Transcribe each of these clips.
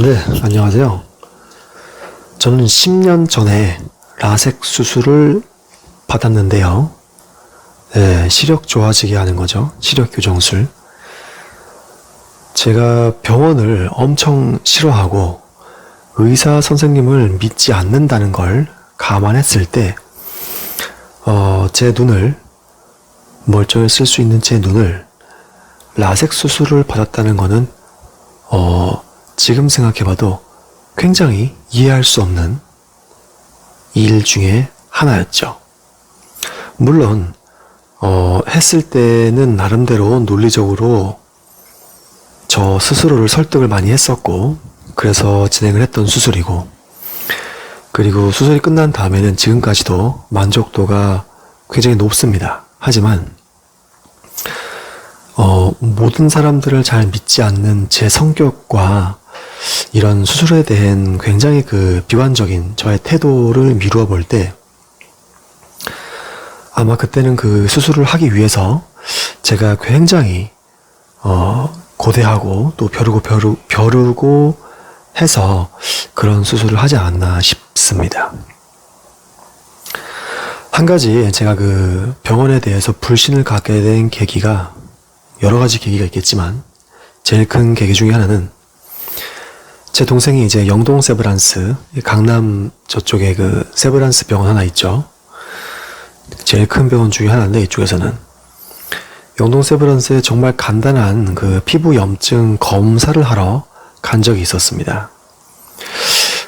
네, 안녕하세요. 저는 10년 전에 라섹 수술을 받았는데요. 네, 시력 좋아지게 하는 거죠. 시력 교정술. 제가 병원을 엄청 싫어하고 의사 선생님을 믿지 않는다는 걸 감안했을 때, 제 눈을, 멀쩡히 쓸 수 있는 제 눈을 라섹 수술을 받았다는 거는, 지금 생각해봐도 굉장히 이해할 수 없는 일 중에 하나였죠. 물론 했을 때는 나름대로 논리적으로 저 스스로를 설득을 많이 했었고, 그래서 진행을 했던 수술이고, 그리고 수술이 끝난 다음에는 지금까지도 만족도가 굉장히 높습니다. 하지만 모든 사람들을 잘 믿지 않는 제 성격과 이런 수술에 대한 굉장히 비관적인 저의 태도를 미루어 볼 때, 아마 그때는 그 수술을 하기 위해서 제가 굉장히 고대하고 또 벼르고 해서 그런 수술을 하지 않았나 싶습니다. 한 가지 제가 병원에 대해서 불신을 갖게 된 계기가, 여러 가지 계기가 있겠지만 제일 큰 계기 중에 하나는, 제 동생이 이제 영동 세브란스, 강남 저쪽에 세브란스 병원 하나 있죠. 제일 큰 병원 중에 하나인데, 이쪽에서는 영동 세브란스에 정말 간단한 피부 염증 검사를 하러 간 적이 있었습니다.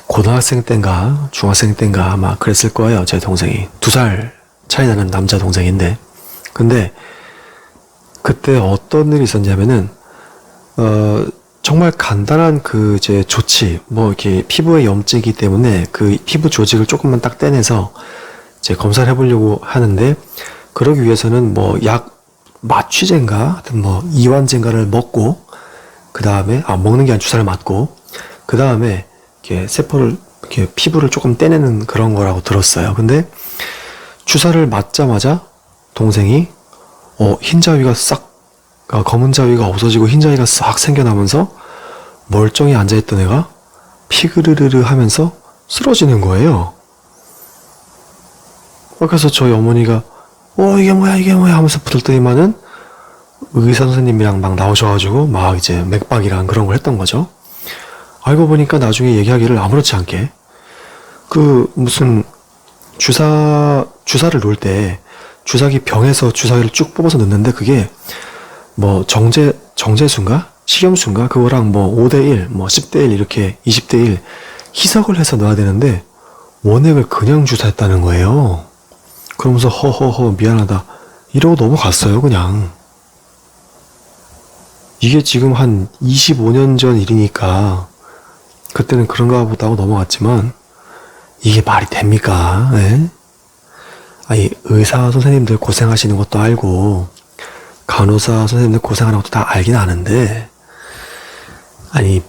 고등학생 땐가 중학생 땐가 아마 그랬을 거예요. 제 동생이 2살 차이 나는 남자 동생인데, 근데 그때 어떤 일이 있었냐면은 정말 간단한 이제 조치, 이렇게 피부에 염증이기 때문에 피부 조직을 조금만 딱 떼내서 이제 검사를 해보려고 하는데, 그러기 위해서는 약 마취제인가 하여튼 이완제인가를 먹고, 그 다음에 먹는 게 아니라 주사를 맞고, 그 다음에 이렇게 세포를 이렇게 피부를 조금 떼내는 그런 거라고 들었어요. 근데 주사를 맞자마자 동생이 흰 자위가 검은 자위가 없어지고 흰 자위가 싹 생겨나면서 멀쩡히 앉아있던 애가 피그르르르 하면서 쓰러지는 거예요. 그래서 저희 어머니가 이게 뭐야 하면서 붙들더니만은 의사 선생님이랑 막 나오셔가지고 막 이제 맥박이랑 그런 걸 했던 거죠. 알고 보니까 나중에 얘기하기를 아무렇지 않게 무슨 주사를 놓을 때 주사기 병에서 주사기를 쭉 뽑아서 넣는데, 그게 정제수인가 식염수인가 그거랑 5대1 10대1 이렇게 20대1 희석을 해서 넣어야 되는데 원액을 그냥 주사했다는 거예요. 그러면서 허허허 미안하다 이러고 넘어갔어요. 그냥. 이게 지금 한 25년 전 일이니까 그때는 그런가 보다 하고 넘어갔지만, 이게 말이 됩니까? 네? 아니, 의사 선생님들 고생하시는 것도 알고 간호사 선생님들 고생하는 것도 다 알긴 아는데, 아니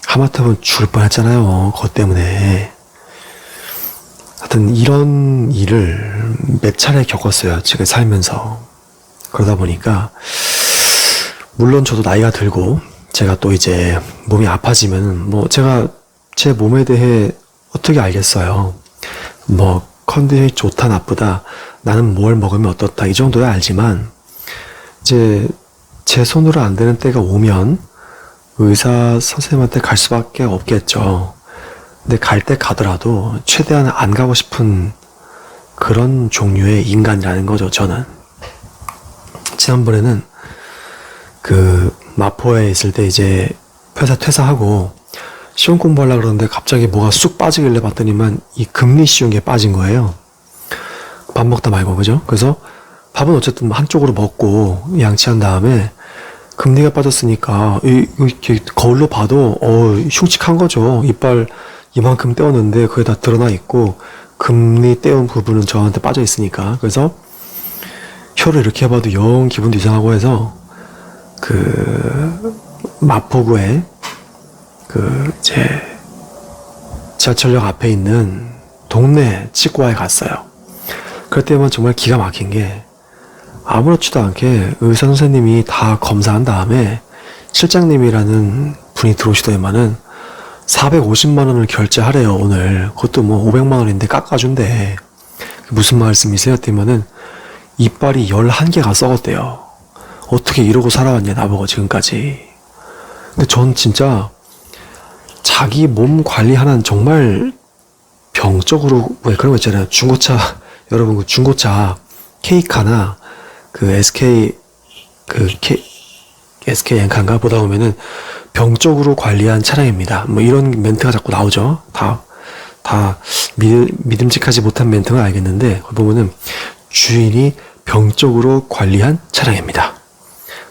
하마터면 죽을 뻔했잖아요. 그것 때문에. 하여튼 이런 일을 몇 차례 겪었어요. 지금 살면서. 그러다 보니까 물론 저도 나이가 들고 제가 또 이제 몸이 아파지면 제가 제 몸에 대해 어떻게 알겠어요. 컨디션이 좋다 나쁘다, 나는 뭘 먹으면 어떻다 이 정도야 알지만, 이제 제 손으로 안 되는 때가 오면 의사 선생님한테 갈 수밖에 없겠죠. 근데 갈 때 가더라도 최대한 안 가고 싶은 그런 종류의 인간이라는 거죠. 저는 지난번에는 마포에 있을 때 이제 회사 퇴사하고 시험 공부하려고 그러는데 갑자기 뭐가 쑥 빠지길래 봤더니만 이 금리 시험에 빠진 거예요. 밥 먹다 말고, 그죠? 그래서 밥은 어쨌든 한쪽으로 먹고 양치한 다음에 금리가 빠졌으니까 이렇게 거울로 봐도 흉측한 거죠. 이빨 이만큼 떼었는데 그게 다 드러나 있고 금리 떼온 부분은 저한테 빠져 있으니까. 그래서 혀를 이렇게 해봐도 영 기분도 이상하고 해서 마포구에 이제 지하철역 앞에 있는 동네 치과에 갔어요. 그럴 때만 정말 기가 막힌 게, 아무렇지도 않게 의사 선생님이 다 검사한 다음에 실장님이라는 분이 들어오시더니만은 450만 원을 결제하래요, 오늘. 그것도 뭐 500만 원인데 깎아준대. 무슨 말씀이세요? 했더니만은 이빨이 11개가 썩었대요. 어떻게 이러고 살아왔냐, 나보고 지금까지. 근데 전 진짜 자기 몸 관리하는 정말 병적으로, 왜 그런 거 있잖아요. 중고차, 여러분 그 중고차 케이카나 그 SK 엔카인가 보다 보면은 병적으로 관리한 차량입니다. 뭐 이런 멘트가 자꾸 나오죠. 다 믿음직하지 못한 멘트는 알겠는데, 거기 보면은 주인이 병적으로 관리한 차량입니다.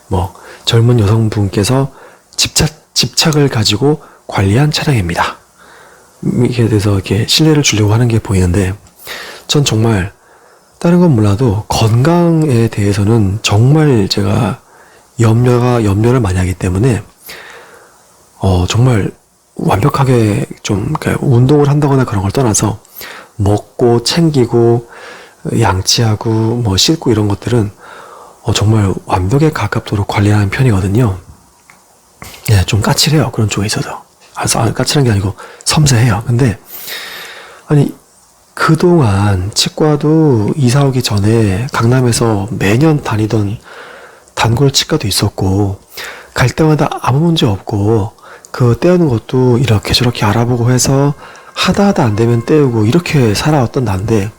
뭐 젊은 여성분께서 집착을 가지고 관리한 차량입니다. 이게 돼서 이렇게 신뢰를 주려고 하는 게 보이는데, 전 정말 다른 건 몰라도 건강에 대해서는 정말 제가 염려를 많이 하기 때문에 정말 완벽하게 좀 운동을 한다거나 그런 걸 떠나서 먹고 챙기고 양치하고 뭐 씻고 이런 것들은 정말 완벽에 가깝도록 관리하는 편이거든요. 네, 좀 까칠해요. 그런 쪽에 있어서. 까칠한 게 아니고 섬세해요. 근데 아니 그동안 치과도 이사 오기 전에 강남에서 매년 다니던 단골 치과도 있었고, 갈 때마다 아무 문제 없고, 그 떼우는 것도 이렇게 저렇게 알아보고 해서 하다 안 되면 떼우고 이렇게 살아왔던 난데,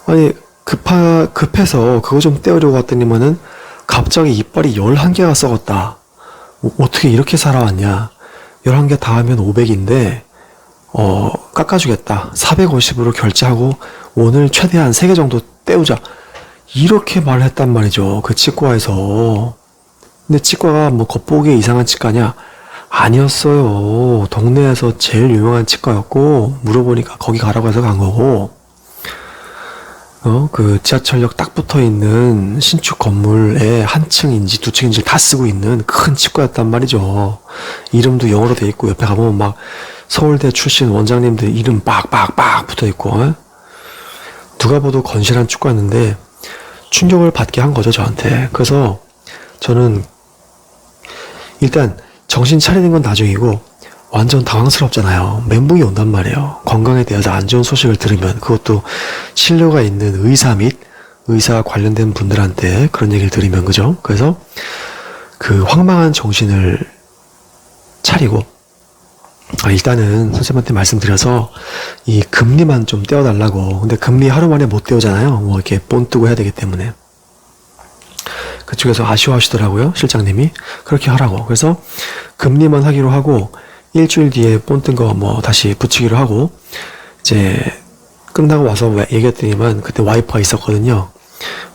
아니 급해서 그거 좀 떼우려고 했더니만은 갑자기 이빨이 11개가 썩었다. 어떻게 이렇게 살아왔냐. 11개 다 하면 500인데 깎아주겠다. 450으로 결제하고 오늘 최대한 3개 정도 떼우자. 이렇게 말을 했단 말이죠. 그 치과에서. 근데 치과가 뭐 겉보기에 이상한 치과냐? 아니었어요. 동네에서 제일 유명한 치과였고, 물어보니까 거기 가라고 해서 간 거고, 그 지하철역 딱 붙어 있는 신축 건물에 한 층인지 두 층인지 다 쓰고 있는 큰 치과였단 말이죠. 이름도 영어로 돼 있고, 옆에 가보면 막 서울대 출신 원장님들 이름 빡 붙어 있고, 누가 봐도 건실한 치과였는데 충격을 받게 한 거죠, 저한테. 그래서 저는 일단 정신 차리는 건 나중이고 완전 당황스럽잖아요. 멘붕이 온단 말이에요. 건강에 대해서 안 좋은 소식을 들으면, 그것도 신뢰가 있는 의사 및 의사 관련된 분들한테 그런 얘기를 들으면, 그죠? 그래서 그 황망한 정신을 차리고, 일단은 선생님한테 말씀드려서 이 금리만 좀 떼어달라고. 근데 금리 하루 만에 못 떼우잖아요. 뭐 이렇게 본 뜨고 해야 되기 때문에. 그쪽에서 아쉬워하시더라고요, 실장님이. 그렇게 하라고. 그래서 금리만 하기로 하고, 일주일 뒤에 본 뜬 거 뭐 다시 붙이기로 하고, 이제 끝나고 와서 얘기했더니만 그때 와이프가 있었거든요.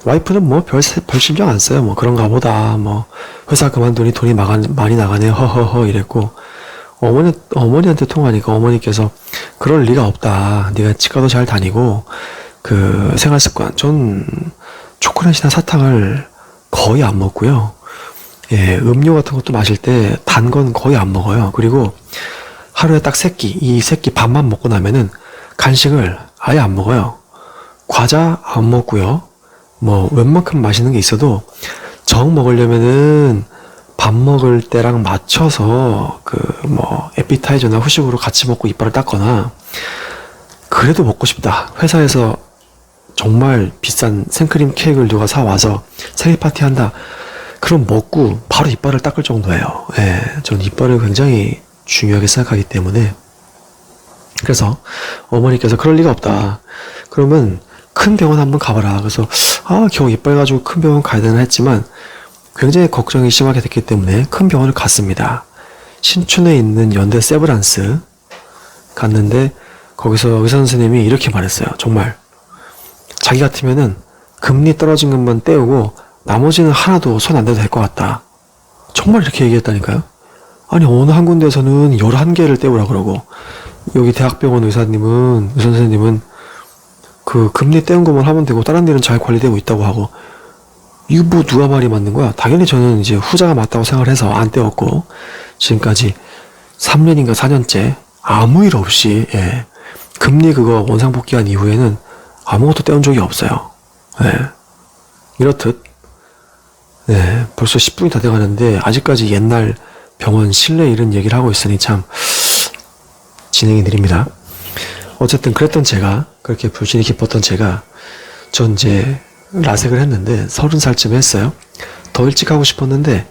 와이프는 뭐 별 신경 안 써요. 뭐 그런가 보다. 뭐 회사 그만두니 돈이 많이 나가네. 허허허 이랬고, 어머니한테 통화하니까 어머니께서 그럴 리가 없다. 네가 치과도 잘 다니고 그 생활습관, 전 초콜릿이나 사탕을 거의 안 먹고요. 예, 음료 같은 것도 마실 때 단 건 거의 안 먹어요. 그리고 하루에 딱 이 새끼 밥만 먹고 나면은 간식을 아예 안 먹어요. 과자 안 먹고요. 뭐 웬만큼 맛있는 게 있어도 정 먹으려면은 밥 먹을 때랑 맞춰서 그 뭐 에피타이저나 후식으로 같이 먹고 이빨을 닦거나, 그래도 먹고 싶다. 회사에서 정말 비싼 생크림 케이크를 누가 사와서 생일 파티 한다. 그럼 먹고 바로 이빨을 닦을 정도예요. 예, 전 이빨을 굉장히 중요하게 생각하기 때문에. 그래서 어머니께서 그럴 리가 없다. 그러면 큰 병원 한번 가봐라. 그래서 겨우 이빨 가지고 큰 병원 가야 되나 했지만 굉장히 걱정이 심하게 됐기 때문에 큰 병원을 갔습니다. 신촌에 있는 연대 세브란스 갔는데, 거기서 의사 선생님이 이렇게 말했어요. 정말 자기 같으면은 금리 떨어진 것만 떼우고 나머지는 하나도 손 안 대도 될 것 같다. 정말 이렇게 얘기했다니까요. 아니 어느 한 군데에서는 11개를 떼우라 그러고, 여기 대학병원 의사 선생님은 그 금리 떼운 것만 하면 되고 다른 데는 잘 관리되고 있다고 하고, 이거 뭐 누가 말이 맞는 거야? 당연히 저는 이제 후자가 맞다고 생각을 해서 안 떼었고, 지금까지 3년인가 4년째 아무 일 없이, 예, 금리 그거 원상복귀한 이후에는 아무것도 떼운 적이 없어요. 예, 이렇듯, 네, 벌써 10분이 다 돼가는데 아직까지 옛날 병원 실내 이런 얘기를 하고 있으니 참 진행이 느립니다. 어쨌든 그랬던 제가, 그렇게 불신이 깊었던 제가, 전 이제 라섹을 했는데 30살쯤에 했어요. 더 일찍 하고 싶었는데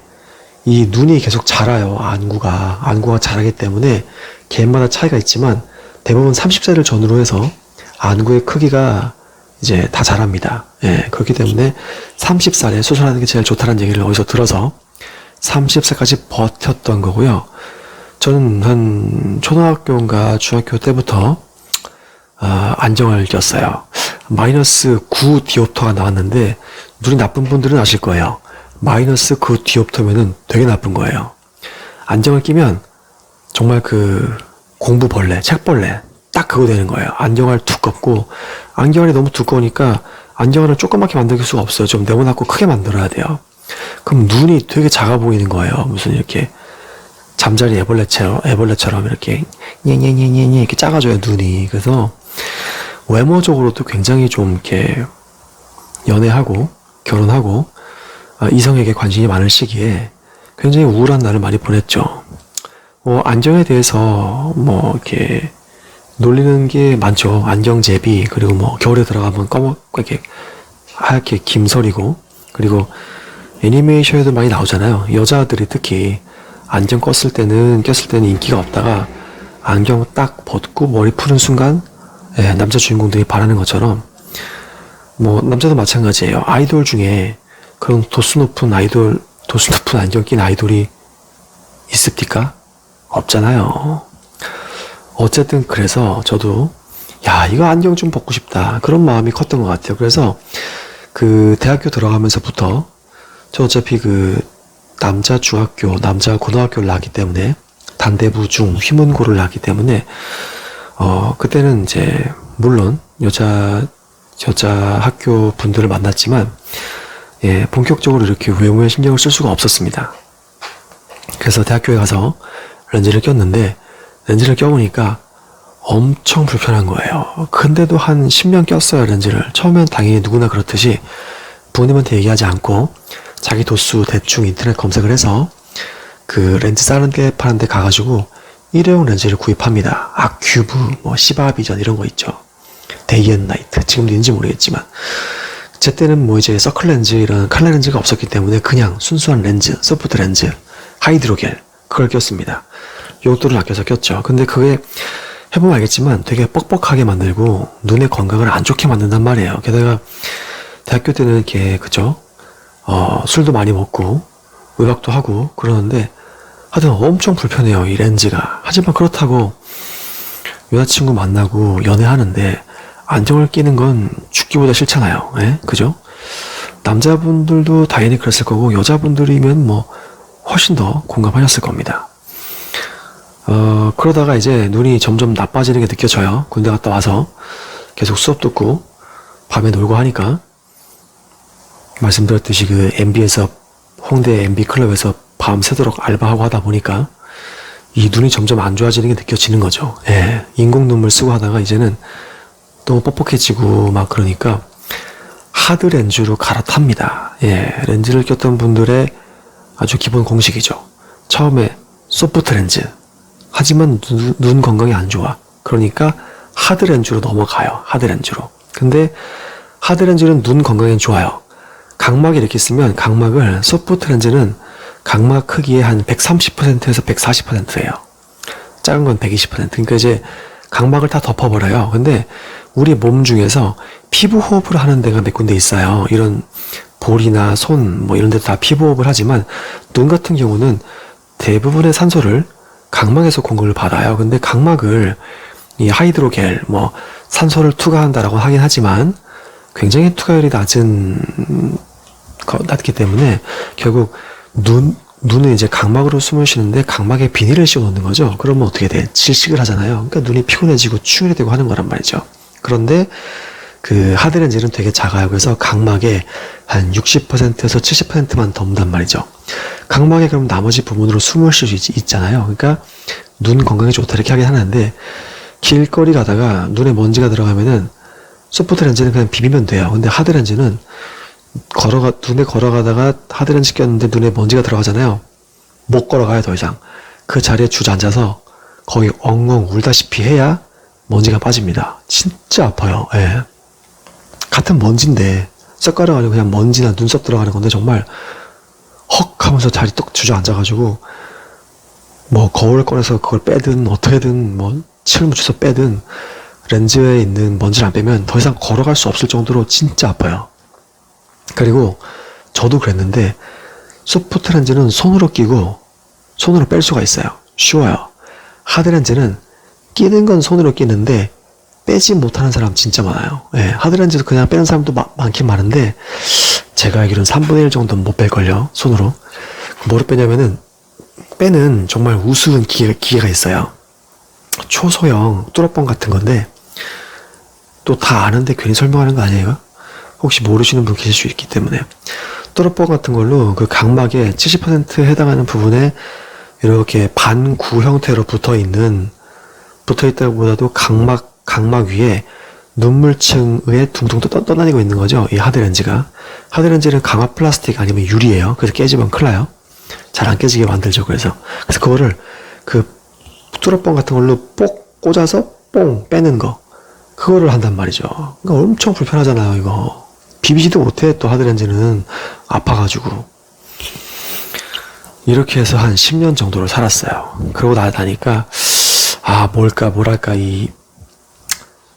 이 눈이 계속 자라요. 안구가 자라기 때문에 개인마다 차이가 있지만 대부분 30세를 전후로 해서 안구의 크기가 이제 다 자랍니다. 예, 그렇기 때문에 30살에 수술하는 게 제일 좋다는 얘기를 어디서 들어서 30세까지 버텼던 거고요. 저는 한 초등학교인가 중학교 때부터 안정을 꼈어요. 마이너스 9 디옵터가 나왔는데 눈이 나쁜 분들은 아실 거예요. 마이너스 9 디옵터면은 되게 나쁜 거예요. 안정을 끼면 정말 그 공부벌레, 책벌레 딱 그거 되는 거예요. 안경알 두껍고 안경알이 너무 두꺼우니까 안경알을 조그맣게 만들 수가 없어요. 좀 네모나고 크게 만들어야 돼요. 그럼 눈이 되게 작아 보이는 거예요. 무슨 이렇게 잠자리 애벌레처럼 이렇게 녜녜녜녜 이렇게 작아져요, 눈이. 그래서 외모적으로도 굉장히 좀 이렇게 연애하고 결혼하고 이성에게 관심이 많은 시기에 굉장히 우울한 날을 많이 보냈죠. 안경에 대해서 이렇게 놀리는 게 많죠. 안경제비, 그리고 겨울에 들어가면 이렇게 하얗게 김설이고, 그리고 애니메이션에도 많이 나오잖아요. 여자들이 특히 안경 꼈을 때는 인기가 없다가 안경 딱 벗고 머리 푸는 순간 남자 주인공들이 바라는 것처럼 남자도 마찬가지예요. 아이돌 중에 그런 도수 높은 안경 낀 아이돌이 있습니까? 없잖아요. 어쨌든 그래서 저도 이거 안경 좀 벗고 싶다 그런 마음이 컸던 것 같아요. 그래서 그 대학교 들어가면서부터 저 어차피 그 남자 중학교, 남자 고등학교를 나왔기 때문에 단대부 중 휘문고를 나왔기 때문에 그때는 이제 물론 여자 학교 분들을 만났지만 본격적으로 이렇게 외모에 신경을 쓸 수가 없었습니다. 그래서 대학교에 가서 렌즈를 꼈는데 렌즈를 껴보니까 엄청 불편한 거예요. 근데도 한 10년 꼈어요, 렌즈를. 처음엔 당연히 누구나 그렇듯이 부모님한테 얘기하지 않고 자기 도수 대충 인터넷 검색을 해서 그 렌즈 다른 데 파는 데 가가지고 일회용 렌즈를 구입합니다. 아큐브, 시바비전 이런 거 있죠. 데이앤나이트, 지금도 있는지 모르겠지만 제 때는 이제 서클 렌즈 이런 칼라 렌즈가 없었기 때문에 그냥 순수한 렌즈, 소프트 렌즈, 하이드로겔 그걸 꼈습니다. 용돈을 아껴서 꼈죠. 근데 그게 해보면 알겠지만 되게 뻑뻑하게 만들고 눈의 건강을 안 좋게 만든단 말이에요. 게다가 대학교 때는 이렇게 술도 많이 먹고 외박도 하고 그러는데 하여튼 엄청 불편해요, 이 렌즈가. 하지만 그렇다고 여자친구 만나고 연애하는데 안경을 끼는 건 죽기보다 싫잖아요. 그죠? 남자분들도 당연히 그랬을 거고 여자분들이면 훨씬 더 공감하셨을 겁니다. 그러다가 이제 눈이 점점 나빠지는 게 느껴져요. 군대 갔다 와서 계속 수업 듣고 밤에 놀고 하니까 말씀드렸듯이 그 MB에서 홍대 MB 클럽에서 밤새도록 알바하고 하다 보니까 이 눈이 점점 안 좋아지는 게 느껴지는 거죠. 인공 눈물 쓰고 하다가 이제는 너무 뻑뻑해지고 막 그러니까 하드 렌즈로 갈아탑니다. 렌즈를 꼈던 분들의 아주 기본 공식이죠. 처음에 소프트 렌즈. 하지만 눈 건강이 안 좋아. 그러니까 하드 렌즈로 넘어가요. 하드 렌즈로. 근데 하드 렌즈는 눈 건강엔 좋아요. 각막이 이렇게 있으면 각막을 소프트 렌즈는 각막 크기의 한 130%에서 140%예요. 작은 건 120%. 그러니까 이제 각막을 다 덮어버려요. 근데 우리 몸 중에서 피부 호흡을 하는 데가 몇 군데 있어요. 이런 볼이나 손 이런 데도 다 피부 호흡을 하지만 눈 같은 경우는 대부분의 산소를 각막에서 공급을 받아요. 근데 각막을 이 하이드로겔 산소를 투과한다라고 하긴 하지만 굉장히 투과율이 낮기 때문에 결국 눈은 이제 각막으로 숨을 쉬는데 각막에 비닐을 씌워 놓는 거죠. 그러면 어떻게 돼? 질식을 하잖아요. 그러니까 눈이 피곤해지고 충혈이 되고 하는 거란 말이죠. 그런데 그 하드렌즈는 되게 작아요. 그래서 각막에 한 60%에서 70%만 덮는단 말이죠. 각막에 그럼 나머지 부분으로 숨을 쉴 수 있잖아요. 그러니까 눈 건강에 좋다 이렇게 하긴 하는데 길거리 가다가 눈에 먼지가 들어가면은 소프트 렌즈는 그냥 비비면 돼요. 근데 하드렌즈는 눈에 걸어가다가 하드렌즈 꼈는데 눈에 먼지가 들어가잖아요. 못 걸어가요, 더 이상. 그 자리에 주저앉아서 거의 엉엉 울다시피 해야 먼지가 빠집니다. 진짜 아파요. 예. 같은 먼지인데 썩가락 아니고 그냥 먼지나 눈썹 들어가는 건데 정말 헉 하면서 자리 떡 주저앉아가지고 뭐 거울을 꺼내서 그걸 빼든 어떻게든 뭐 침을 묻혀서 빼든 렌즈에 있는 먼지를 안 빼면 더 이상 걸어갈 수 없을 정도로 진짜 아파요. 그리고 저도 그랬는데 소프트 렌즈는 손으로 끼고 손으로 뺄 수가 있어요. 쉬워요. 하드 렌즈는 끼는 건 손으로 끼는데 빼지 못하는 사람 진짜 많아요. 예, 하드 렌즈도 그냥 빼는 사람도 많긴 많은데 제가 알기로는 3분의 1 정도는 못 뺄걸요. 손으로. 뭐로 빼냐면은 빼는 정말 우스운 기계가 있어요. 초소형 뚜러뻥 같은 건데 또 다 아는데 괜히 설명하는 거 아니에요? 혹시 모르시는 분 계실 수 있기 때문에 뚜러뻥 같은 걸로 그 각막의 70% 해당하는 부분에 이렇게 반구 형태로 붙어있다기보다도 각막 위에 눈물층에 둥둥 떠다니고 있는 거죠. 이 하드렌즈가. 하드렌즈는 강화 플라스틱 아니면 유리예요. 그래서 깨지면 큰일 나요. 잘 안 깨지게 만들죠. 그래서 그거를 그 뚜러뻥 같은 걸로 뽁 꽂아서 뽕 빼는 거. 그거를 한단 말이죠. 그러니까 엄청 불편하잖아요, 이거. 비비지도 못해, 또 하드렌즈는. 아파가지고. 이렇게 해서 한 10년 정도를 살았어요. 그러고 나니까, 뭐랄까, 이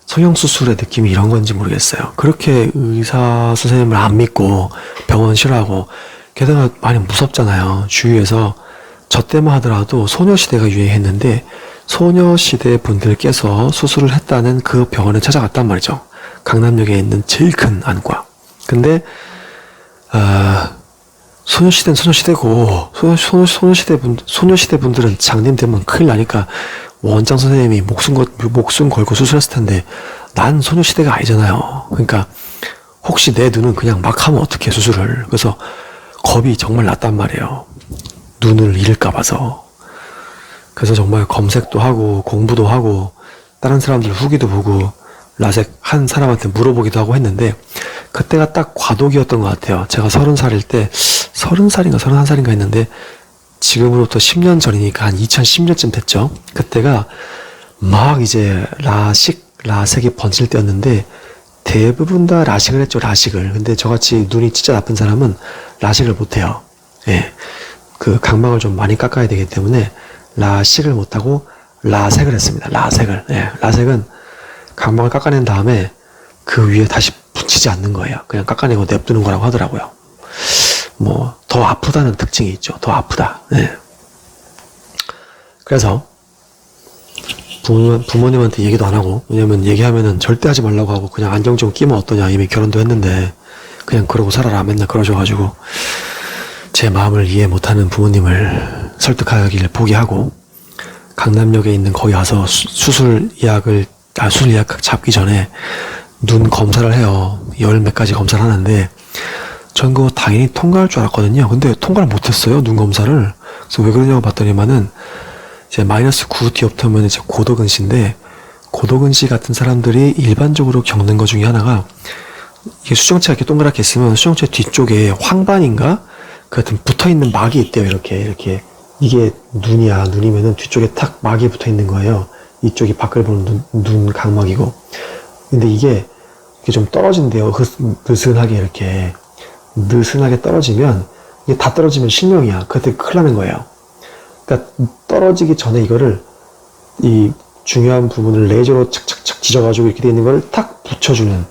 성형수술의 느낌이 이런 건지 모르겠어요. 그렇게 의사 선생님을 안 믿고 병원 싫어하고, 게다가 많이 무섭잖아요. 주위에서 저 때만 하더라도 소녀시대가 유행했는데, 소녀시대 분들께서 수술을 했다는 그 병원에 찾아갔단 말이죠. 강남역에 있는 제일 큰 안과. 근데 소녀시대는 소녀시대고 소녀시대 분들은 장님 되면 큰일 나니까 원장 선생님이 목숨 걸고 수술했을 텐데 난 소녀시대가 아니잖아요. 그러니까 혹시 내 눈은 그냥 막 하면 어떡해 수술을. 그래서 겁이 정말 났단 말이에요. 눈을 잃을까 봐서. 그래서 정말 검색도 하고 공부도 하고 다른 사람들 후기도 보고 라섹 한 사람한테 물어보기도 하고 했는데 그때가 딱 과도기였던 것 같아요. 제가 30살일 때 30살인가 31살인가 했는데 지금으로부터 10년 전이니까 한 2010년쯤 됐죠. 그때가 막 이제 라섹이 번질 때였는데 대부분 다 라식을 했죠. 라식을. 근데 저같이 눈이 진짜 나쁜 사람은 라식을 못해요. 예. 그 각막을 좀 많이 깎아야 되기 때문에 라식을 못하고 라섹을 했습니다. 라섹을. 예, 라섹은 각막을 깎아낸 다음에 그 위에 다시 붙이지 않는 거예요. 그냥 깎아내고 냅두는 거라고 하더라고요. 뭐 더 아프다는 특징이 있죠. 더 아프다. 예. 그래서 부모님한테 얘기도 안 하고, 왜냐면 얘기하면은 절대 하지 말라고 하고 그냥 안경 좀 끼면 어떠냐. 이미 결혼도 했는데 그냥 그러고 살아라 맨날 그러셔가지고 제 마음을 이해 못하는 부모님을 설득하기를 포기하고 강남역에 있는 거기 가서 수술 예약 잡기 전에 눈 검사를 해요. 10몇 가지 검사를 하는데 전 그거 당연히 통과할 줄 알았거든요. 근데 통과를 못했어요. 눈 검사를. 그래서 왜 그러냐고 봤더니만은 이제 마이너스 9 디옵터면 이제 고도근시인데 고도근시 같은 사람들이 일반적으로 겪는 것 중에 하나가 이게 수정체가 이렇게 동그랗게 있으면 수정체 뒤쪽에 황반인가? 그 하여튼 붙어있는 막이 있대요. 이렇게. 이게 눈이면은 뒤쪽에 탁 막이 붙어있는 거예요. 이쪽이 밖을 보는 눈 각막이고. 근데 이게 좀 떨어진대요. 느슨하게 떨어지면, 이게 다 떨어지면 실명이야. 그때 큰일 나는 거예요. 그러니까 떨어지기 전에 이거를, 이 중요한 부분을 레이저로 착착착 지져가지고 이렇게 돼 있는 거를 탁 붙여주는,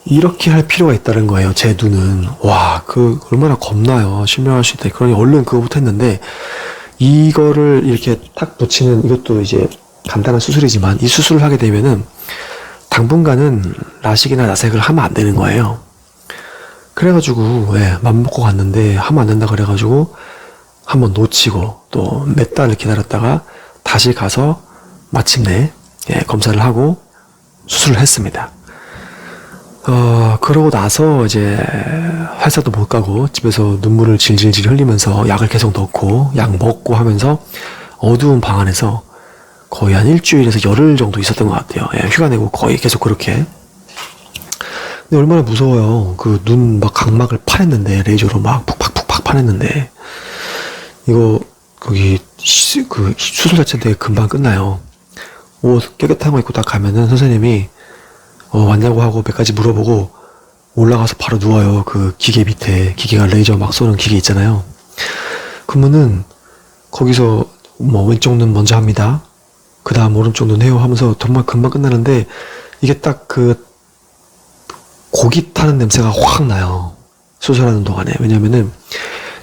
이렇게 할 필요가 있다는 거예요. 제 눈은. 와, 얼마나 겁나요. 실명할 수 있다. 그러니 얼른 그거부터 했는데, 이거를 이렇게 탁 붙이는, 이것도 이제 간단한 수술이지만, 이 수술을 하게 되면은, 당분간은 라식이나 라섹을 하면 안 되는 거예요. 그래가지고, 맘먹고 갔는데, 하면 안 된다 그래가지고, 한번 놓치고, 또 몇 달을 기다렸다가, 다시 가서, 마침내, 검사를 하고, 수술을 했습니다. 그러고 나서 이제 회사도 못 가고 집에서 눈물을 질질질 흘리면서 약을 계속 넣고 약 먹고 하면서 어두운 방 안에서 거의 한 일주일에서 열흘 정도 있었던 것 같아요. 휴가 내고 거의 계속 그렇게. 근데 얼마나 무서워요. 그 눈 막 각막을 파냈는데 레이저로 막 푹팍 파냈는데 이거 그 수술 자체는 되게 금방 끝나요. 옷 깨끗한 거 입고 딱 가면은 선생님이 왔냐고 하고 몇 가지 물어보고 올라가서 바로 누워요. 그 기계 밑에, 기계가 레이저 막 쏘는 기계 있잖아요. 그러면은 거기서 뭐 왼쪽 눈 먼저 합니다. 그 다음 오른쪽 눈 해요 하면서 정말 금방 끝나는데, 이게 딱 그 고기 타는 냄새가 확 나요. 수술하는 동안에. 왜냐면은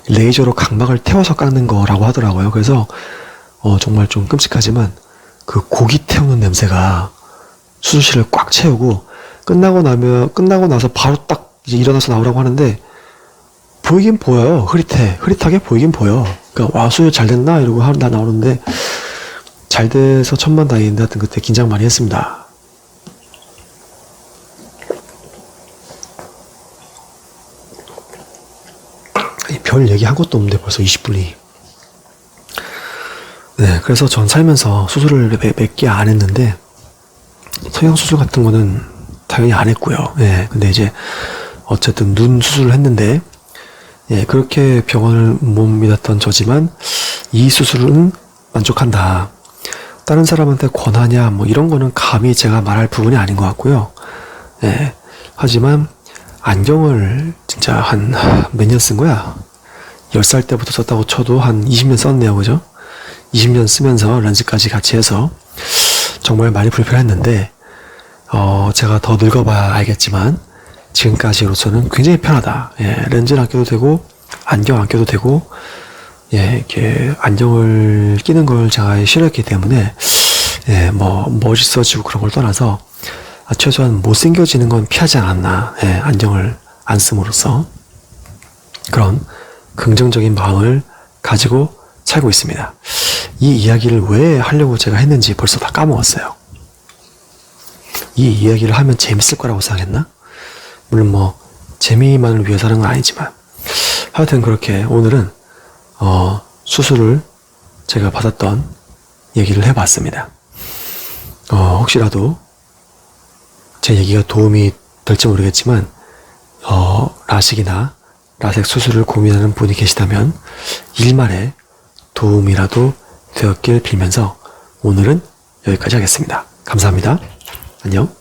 레이저로 각막을 태워서 깎는 거라고 하더라고요. 그래서 정말 좀 끔찍하지만 그 고기 태우는 냄새가 수술실을 꽉 채우고, 끝나고 나서 바로 딱 이제 일어나서 나오라고 하는데, 보이긴 보여요. 흐릿하게 보이긴 보여. 그러니까 와, 수술 잘 됐나 이러고 나 나오는데, 잘 돼서 천만다행인데 하여튼 그때 긴장 많이 했습니다. 별 얘기한 것도 없는데 벌써 20분이. 네, 그래서 전 살면서 수술을 몇 개 안 했는데, 성형수술 같은 거는 당연히 안 했고요. 예, 근데 이제 어쨌든 눈 수술을 했는데, 예, 그렇게 병원을 못 믿었던 저지만 이 수술은 만족한다. 다른 사람한테 권하냐 뭐 이런 거는 감히 제가 말할 부분이 아닌 것 같고요. 예, 하지만 안경을 진짜 한 몇 년 쓴 거야? 10살 때부터 썼다고 쳐도 한 20년 썼네요. 그죠? 20년 쓰면서 렌즈까지 같이 해서 정말 많이 불편했는데, 제가 더 늙어봐야 알겠지만 지금까지로서는 굉장히 편하다. 예, 렌즈를 안 껴도 되고 안경 안 껴도 되고, 예, 이렇게 안경을 끼는 걸 제가 싫어했기 때문에, 예, 뭐 멋있어지고 그런 걸 떠나서 최소한 못생겨지는 건 피하지 않았나. 예, 안경을 안 씀으로써 그런 긍정적인 마음을 가지고 살고 있습니다. 이 이야기를 왜 하려고 제가 했는지 벌써 다 까먹었어요. 이 이야기를 하면 재밌을 거라고 생각했나? 물론 뭐 재미만을 위해서 하는 건 아니지만, 하여튼 그렇게 오늘은 수술을 제가 받았던 얘기를 해봤습니다. 혹시라도 제 얘기가 도움이 될지 모르겠지만, 라식이나 라섹 수술을 고민하는 분이 계시다면 일말의 도움이라도 되었길 빌면서 오늘은 여기까지 하겠습니다. 감사합니다. 안녕.